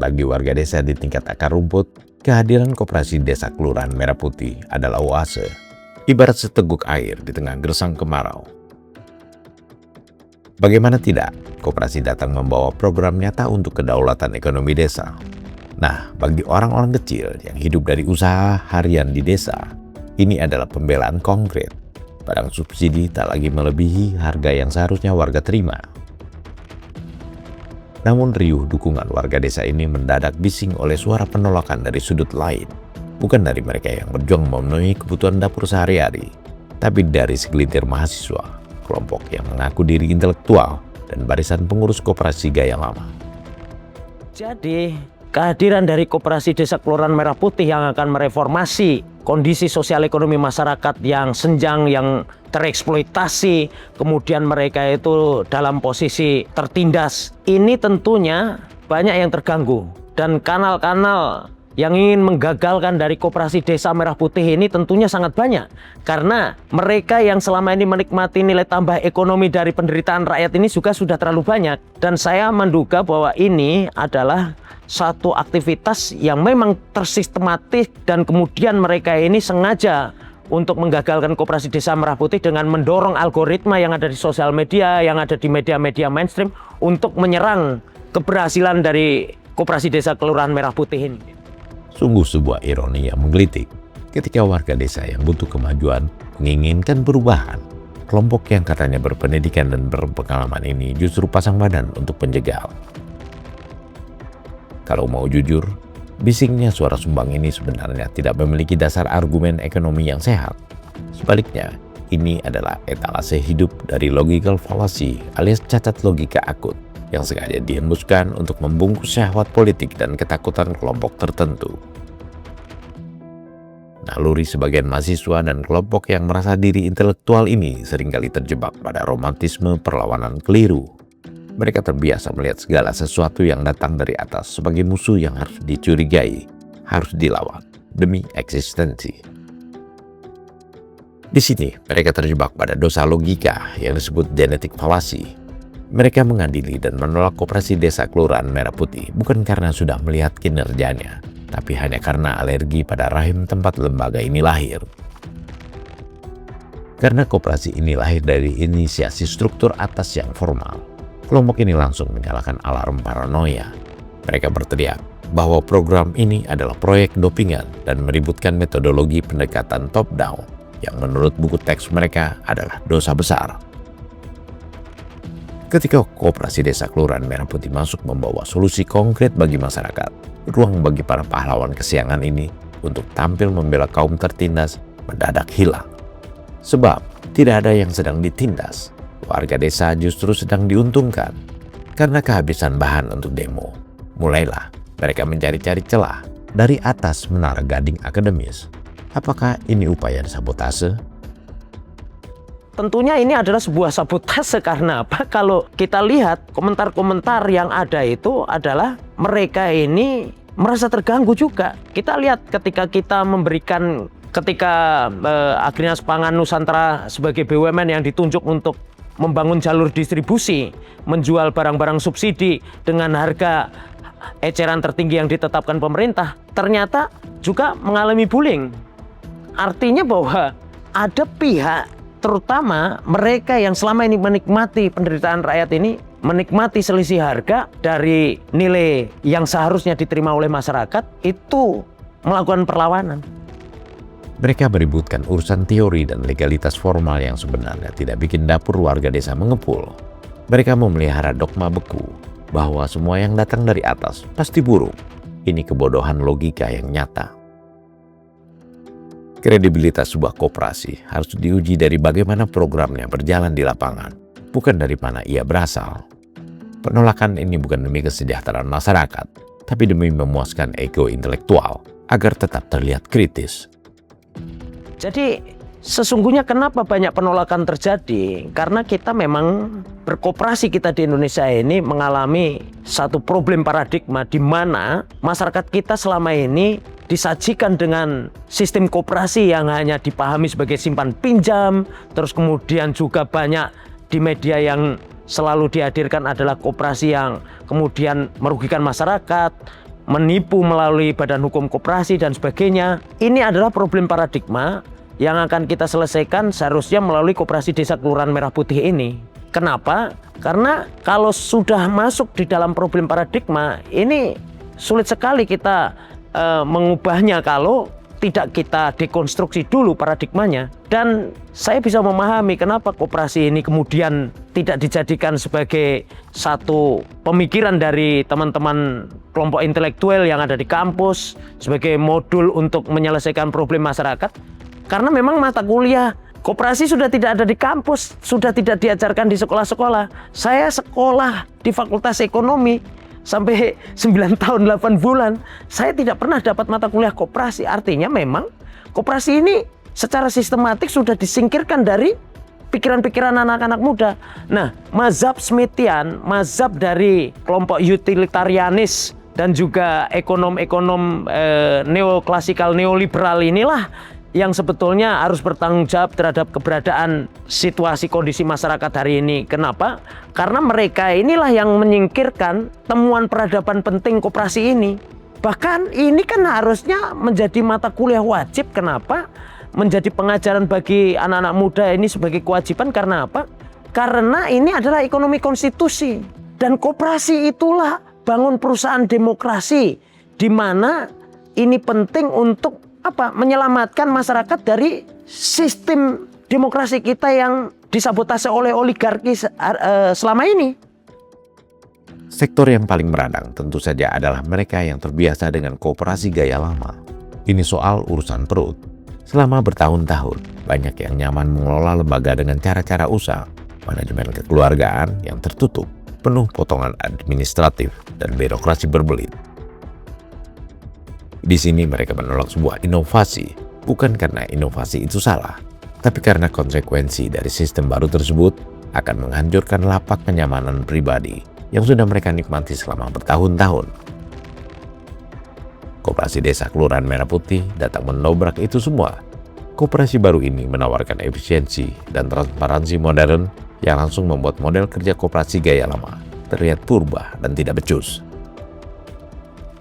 bagi warga desa di tingkat akar rumput, kehadiran koperasi desa Kelurahan Merah Putih adalah oase, ibarat seteguk air di tengah gersang kemarau. Bagaimana tidak, koperasi datang membawa program nyata untuk kedaulatan ekonomi desa. Nah, bagi orang-orang kecil yang hidup dari usaha harian di desa, ini adalah pembelaan konkret. Barang subsidi tak lagi melebihi harga yang seharusnya warga terima. Namun riuh dukungan warga desa ini mendadak bising oleh suara penolakan dari sudut lain. Bukan dari mereka yang berjuang memenuhi kebutuhan dapur sehari-hari, tapi dari segelintir mahasiswa, kelompok yang mengaku diri intelektual, dan barisan pengurus koperasi gaya lama. Jadi, kehadiran dari koperasi desa Kelurahan Merah Putih yang akan mereformasi kondisi sosial ekonomi masyarakat yang senjang, yang tereksploitasi, kemudian mereka itu dalam posisi tertindas. Ini tentunya banyak yang terganggu, dan kanal-kanal yang ingin menggagalkan dari koperasi desa Merah Putih ini tentunya sangat banyak. Karena mereka yang selama ini menikmati nilai tambah ekonomi dari penderitaan rakyat ini juga sudah terlalu banyak. Dan saya menduga bahwa ini adalah satu aktivitas yang memang tersistematis, dan kemudian mereka ini sengaja untuk menggagalkan koperasi desa Merah Putih dengan mendorong algoritma yang ada di sosial media, yang ada di media-media mainstream untuk menyerang keberhasilan dari koperasi desa Kelurahan Merah Putih ini. Sungguh sebuah ironi yang menggelitik ketika warga desa yang butuh kemajuan menginginkan perubahan. Kelompok yang katanya berpendidikan dan berpengalaman ini justru pasang badan untuk penjegal. Kalau mau jujur, bisingnya suara sumbang ini sebenarnya tidak memiliki dasar argumen ekonomi yang sehat. Sebaliknya, ini adalah etalase hidup dari logical fallacy alias cacat logika akut yang sengaja dihembuskan untuk membungkus syahwat politik dan ketakutan kelompok tertentu. Naluri sebagian mahasiswa dan kelompok yang merasa diri intelektual ini seringkali terjebak pada romantisme perlawanan keliru. Mereka terbiasa melihat segala sesuatu yang datang dari atas sebagai musuh yang harus dicurigai, harus dilawan demi eksistensi. Di sini mereka terjebak pada dosa logika yang disebut genetic fallacy. Mereka mengadili dan menolak koperasi desa Kelurahan Merah Putih bukan karena sudah melihat kinerjanya, tapi hanya karena alergi pada rahim tempat lembaga ini lahir. Karena koperasi ini lahir dari inisiasi struktur atas yang formal, kelompok ini langsung menyalakan alarm paranoia. Mereka berteriak bahwa program ini adalah proyek dopingan dan meributkan metodologi pendekatan top-down yang menurut buku teks mereka adalah dosa besar. Ketika koperasi desa Kelurahan Merah Putih masuk membawa solusi konkret bagi masyarakat, ruang bagi para pahlawan kesiangan ini untuk tampil membela kaum tertindas mendadak hilang. Sebab tidak ada yang sedang ditindas, warga desa justru sedang diuntungkan. Karena kehabisan bahan untuk demo, mulailah mereka mencari-cari celah dari atas menara gading akademis. Apakah ini upaya sabotase? Tentunya ini adalah sebuah sabotase. Karena apa? Kalau kita lihat komentar-komentar yang ada itu adalah mereka ini merasa terganggu juga. Kita lihat ketika kita memberikan, ketika Agrinas Pangan Nusantara sebagai BUMN yang ditunjuk untuk membangun jalur distribusi, menjual barang-barang subsidi dengan harga eceran tertinggi yang ditetapkan pemerintah, ternyata juga mengalami bullying. Artinya bahwa ada pihak, terutama mereka yang selama ini menikmati penderitaan rakyat ini, menikmati selisih harga dari nilai yang seharusnya diterima oleh masyarakat, itu melakukan perlawanan. Mereka meributkan urusan teori dan legalitas formal yang sebenarnya tidak bikin dapur warga desa mengepul. Mereka memelihara dogma beku bahwa semua yang datang dari atas pasti buruk. Ini kebodohan logika yang nyata. Kredibilitas sebuah koperasi harus diuji dari bagaimana programnya berjalan di lapangan, bukan dari mana ia berasal. Penolakan ini bukan demi kesejahteraan masyarakat, tapi demi memuaskan ego intelektual agar tetap terlihat kritis. Jadi sesungguhnya kenapa banyak penolakan terjadi? Karena kita memang berkoperasi, kita di Indonesia ini mengalami satu problem paradigma di mana masyarakat kita selama ini disajikan dengan sistem koperasi yang hanya dipahami sebagai simpan pinjam, terus kemudian juga banyak di media yang selalu dihadirkan adalah koperasi yang kemudian merugikan masyarakat, menipu melalui badan hukum koperasi dan sebagainya. Ini adalah problem paradigma yang akan kita selesaikan seharusnya melalui Koperasi Desa Kelurahan Merah Putih ini. Kenapa? Karena kalau sudah masuk di dalam problem paradigma ini sulit sekali kita mengubahnya kalau tidak kita dekonstruksi dulu paradigmanya. Dan saya bisa memahami kenapa koperasi ini kemudian tidak dijadikan sebagai satu pemikiran dari teman-teman kelompok intelektual yang ada di kampus sebagai modul untuk menyelesaikan problem masyarakat. Karena memang mata kuliah koperasi sudah tidak ada di kampus, sudah tidak diajarkan di sekolah-sekolah. Saya sekolah di Fakultas Ekonomi sampai 9 tahun 8 bulan, saya tidak pernah dapat mata kuliah koperasi. Artinya memang koperasi ini secara sistematik sudah disingkirkan dari pikiran-pikiran anak-anak muda. Nah, mazhab Smithian, mazhab dari kelompok utilitarianis dan juga ekonom-ekonom neoklasikal neoliberal inilah yang sebetulnya harus bertanggung jawab terhadap keberadaan situasi kondisi masyarakat hari ini. Kenapa? Karena mereka inilah yang menyingkirkan temuan peradaban penting koperasi ini. Bahkan ini kan harusnya menjadi mata kuliah wajib. Kenapa? Menjadi pengajaran bagi anak-anak muda ini sebagai kewajiban. Karena apa? Karena ini adalah ekonomi konstitusi. Dan koperasi itulah bangun perusahaan demokrasi. Di mana ini penting untuk menyelamatkan masyarakat dari sistem demokrasi kita yang disabotase oleh oligarki selama ini. Sektor yang paling meradang tentu saja adalah mereka yang terbiasa dengan koperasi gaya lama. Ini soal urusan perut. Selama bertahun-tahun, banyak yang nyaman mengelola lembaga dengan cara-cara usaha, manajemen kekeluargaan yang tertutup, penuh potongan administratif dan birokrasi berbelit. Di sini mereka menolak sebuah inovasi, bukan karena inovasi itu salah, tapi karena konsekuensi dari sistem baru tersebut akan menghancurkan lapak kenyamanan pribadi yang sudah mereka nikmati selama bertahun-tahun. Koperasi Desa Kelurahan Merah Putih datang mendobrak itu semua. Koperasi baru ini menawarkan efisiensi dan transparansi modern yang langsung membuat model kerja koperasi gaya lama terlihat purba dan tidak becus.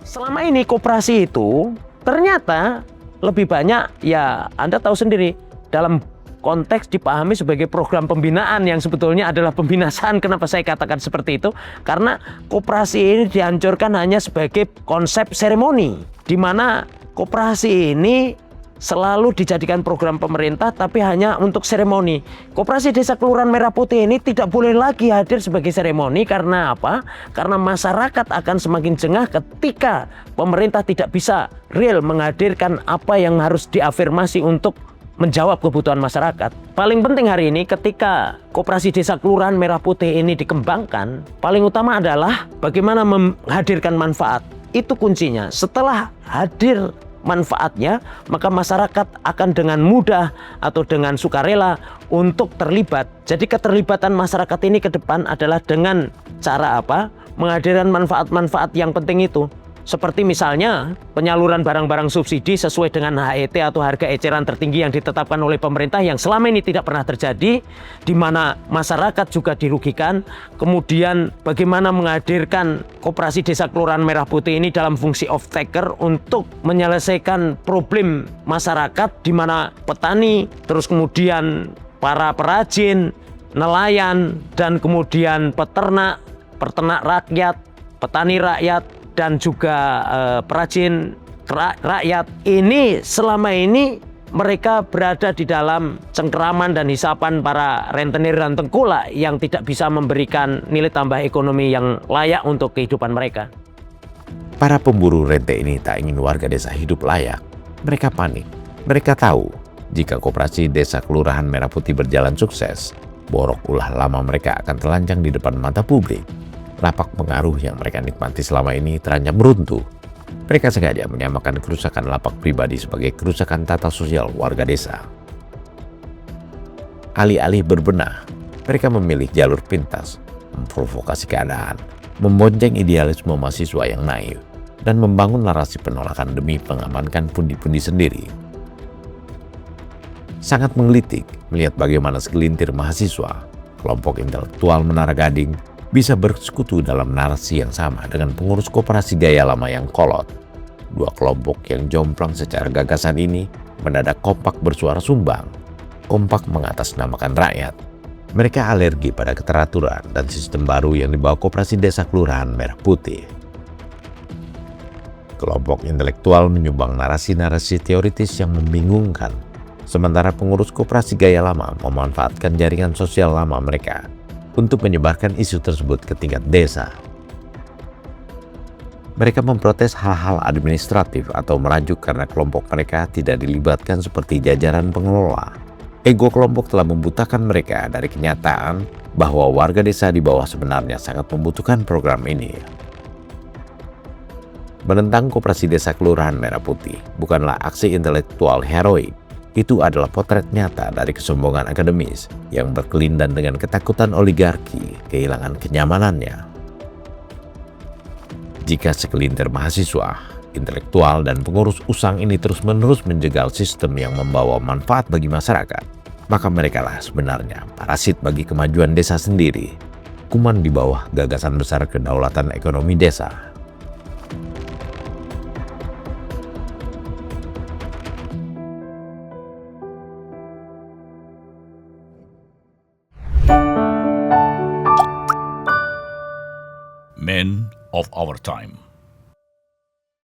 Selama ini koperasi itu ternyata lebih banyak, ya Anda tahu sendiri, dalam konteks dipahami sebagai program pembinaan yang sebetulnya adalah pembinasaan. Kenapa saya katakan seperti itu? Karena koperasi ini dihancurkan hanya sebagai konsep seremoni, di mana koperasi ini selalu dijadikan program pemerintah tapi hanya untuk seremoni. Koperasi Desa Kelurahan Merah Putih ini tidak boleh lagi hadir sebagai seremoni. Karena apa? Karena masyarakat akan semakin jengah ketika pemerintah tidak bisa real menghadirkan apa yang harus diafirmasi untuk menjawab kebutuhan masyarakat. Paling penting hari ini ketika Koperasi Desa Kelurahan Merah Putih ini dikembangkan, paling utama adalah bagaimana menghadirkan manfaat. Itu kuncinya. Setelah hadir manfaatnya, maka masyarakat akan dengan mudah atau dengan sukarela untuk terlibat. Jadi keterlibatan masyarakat ini ke depan adalah dengan cara apa? Menghadirkan manfaat-manfaat yang penting itu. Seperti misalnya penyaluran barang-barang subsidi sesuai dengan HET atau harga eceran tertinggi yang ditetapkan oleh pemerintah yang selama ini tidak pernah terjadi, di mana masyarakat juga dirugikan. Kemudian bagaimana menghadirkan Koperasi Desa Kelurahan Merah Putih ini dalam fungsi off-taker untuk menyelesaikan problem masyarakat, di mana petani, terus kemudian para perajin, nelayan, dan kemudian peternak rakyat, petani rakyat, dan juga perajin rakyat ini selama ini mereka berada di dalam cengkeraman dan hisapan para rentenir dan tengkulak yang tidak bisa memberikan nilai tambah ekonomi yang layak untuk kehidupan mereka. Para pemburu rente ini tak ingin warga desa hidup layak. Mereka panik. Mereka tahu jika Koperasi Desa Kelurahan Merah Putih berjalan sukses, borok ulah lama mereka akan telanjang di depan mata publik. Lapak pengaruh yang mereka nikmati selama ini terancam runtuh. Mereka sengaja menyamakan kerusakan lapak pribadi sebagai kerusakan tata sosial warga desa. Alih-alih berbenah, mereka memilih jalur pintas, memprovokasi keadaan, membonceng idealisme mahasiswa yang naif, dan membangun narasi penolakan demi mengamankan pundi-pundi sendiri. Sangat menggelitik melihat bagaimana segelintir mahasiswa, kelompok intelektual Menara Gading, bisa bersekutu dalam narasi yang sama dengan pengurus koperasi gaya lama yang kolot. Dua kelompok yang jomplang secara gagasan ini mendadak kompak bersuara sumbang, kompak mengatasnamakan rakyat. Mereka alergi pada keteraturan dan sistem baru yang dibawa Koperasi Desa Kelurahan Merah Putih. Kelompok intelektual menyumbang narasi-narasi teoritis yang membingungkan, sementara pengurus koperasi gaya lama memanfaatkan jaringan sosial lama mereka untuk menyebarkan isu tersebut ke tingkat desa. Mereka memprotes hal-hal administratif atau merajuk karena kelompok mereka tidak dilibatkan seperti jajaran pengelola. Ego kelompok telah membutakan mereka dari kenyataan bahwa warga desa di bawah sebenarnya sangat membutuhkan program ini. Menentang Koperasi Desa Kelurahan Merah Putih bukanlah aksi intelektual heroik. Itu adalah potret nyata dari kesombongan akademis yang berkelindan dengan ketakutan oligarki kehilangan kenyamanannya. Jika segelintir mahasiswa, intelektual, dan pengurus usang ini terus-menerus menjegal sistem yang membawa manfaat bagi masyarakat, maka merekalah sebenarnya parasit bagi kemajuan desa sendiri, kuman di bawah gagasan besar kedaulatan ekonomi desa. Men of our time.